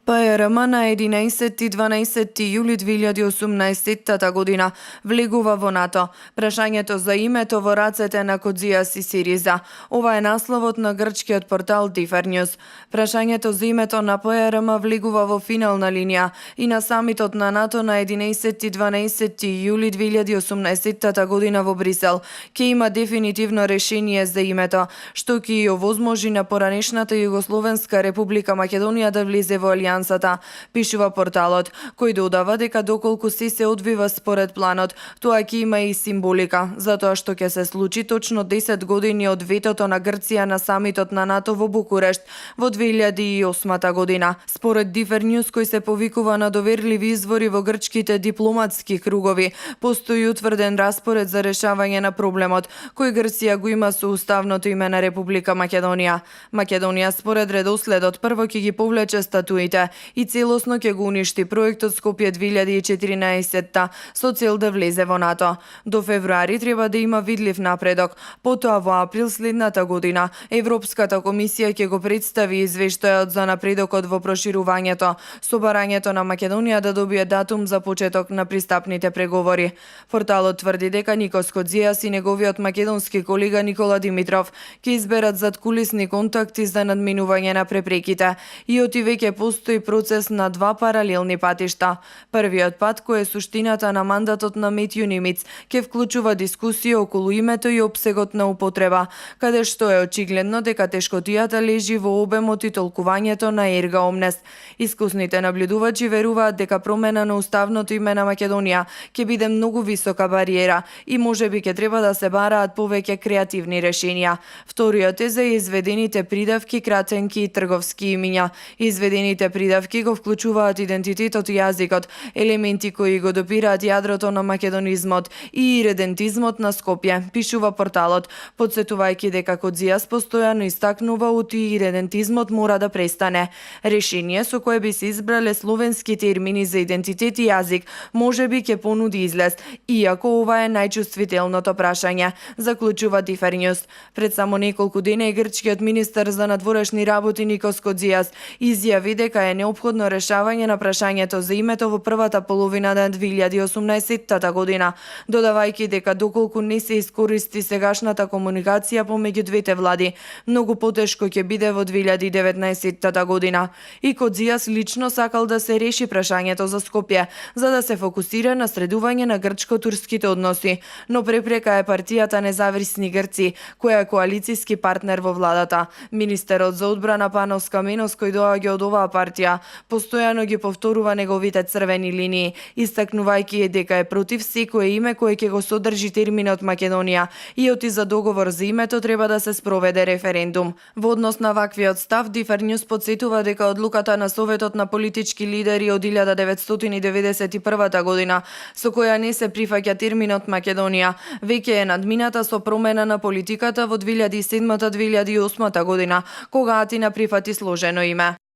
ПРМ на 11 и 12 јули 2018 година влегува во НАТО. Прашањето за името во рацете на Кодзиас и Сириза. Ова е насловот на грчкиот портал Differnews. Прашањето за името на ПРМ влегува во финална линија и на самитот на НАТО на 11 и 12 јули 2018 година во Брисел ќе има дефинитивно решение за името, што ќе ја овозможи на поранешната Југословенска република Македонија да влезе во алијансата, пишува порталот, кој додава дека доколку се одвива според планот, тоа ќе има и символика, затоа што ќе се случи точно 10 години од ветото на Грција на самитот на НАТО во Букурешт во 2008 година. Според Differnews, кој се повикува на доверливи извори во грчките дипломатски кругови, постои утврден распоред за решавање на проблемот, кој Грција го има со уставното име на Република Македонија. Македонија според редоследот прво ќе ги повлече статуите и целосно ќе го уништи проектот Скопје 2014 со цел да влезе во НАТО. До февруари треба да има видлив напредок. Потоа во април следната година Европската комисија ќе го представи извештајот за напредокот во проширувањето, со барањето на Македонија да добие датум за почеток на пристапните преговори. Порталот тврди дека Никос Кодзиас и неговиот македонски колега Никола Димитров ќе изберат задкулисни контакти за надминување на препреките и оти веќе постои процес на два паралелни патишта. Првиот пат, кој е суштината на мандатот на Метју Нимиц, ќе вклучува дискусија околу името и опсегот на употреба, каде што е очигледно дека тешкотијата лежи во обемот и толкувањето на ерга омнес. Искусните наблюдувачи веруваат дека промена на уставното име на Македонија ќе биде многу висока бариера и можеби ќе треба да се бараат повеќе креативни решенија. Вториот е за изведените придавки, кратенки и трговски имиња. Изведените придавки го вклучуваат идентитетот и јазикот, елементи кои го допираат јадрото на македонизмот и иредентизмот на Скопје, пишува порталот, подсетувајќи дека Кодзиас постојано истакнува оти иредентизмот мора да престане. Решение со кое би се избрале словенски термини за идентитет и јазик можеби ќе понуди излез, иако ова е најчувствителното прашање, заклучува Differnews. Пред само неколку дена и грчкиот министер за надворешни работи Никос Кодзиас изјави дека е неопходно решавање на прашањето за името во првата половина на 2018 година, додавајќи дека доколку не се искористи сегашната комуникација помеѓу двете влади, многу потешко ќе биде во 2019 година. И Кодзиас лично сакал да се реши прашањето за Скопје, за да се фокусира на средување на грчко-турските односи, но препрека е партијата Независни Грци, која е коалициски партнер во владата. Министерот за одбрана Панос Каменос, кој доаѓа од оваа партија, постојано ги повторува неговите црвени линии, истакнувајќи дека е против секое име кое ќе го содржи терминот Македонија и оти за договор за името треба да се спроведе референдум. Во однос на ваквиот став, Differnews подсетува дека одлуката на Советот на политички лидери од 1991 година, со која не се прифаќа терминот Македонија, веќе е надмината со промена на политиката во 2007-2008 година, кога Атина прифати сложено име.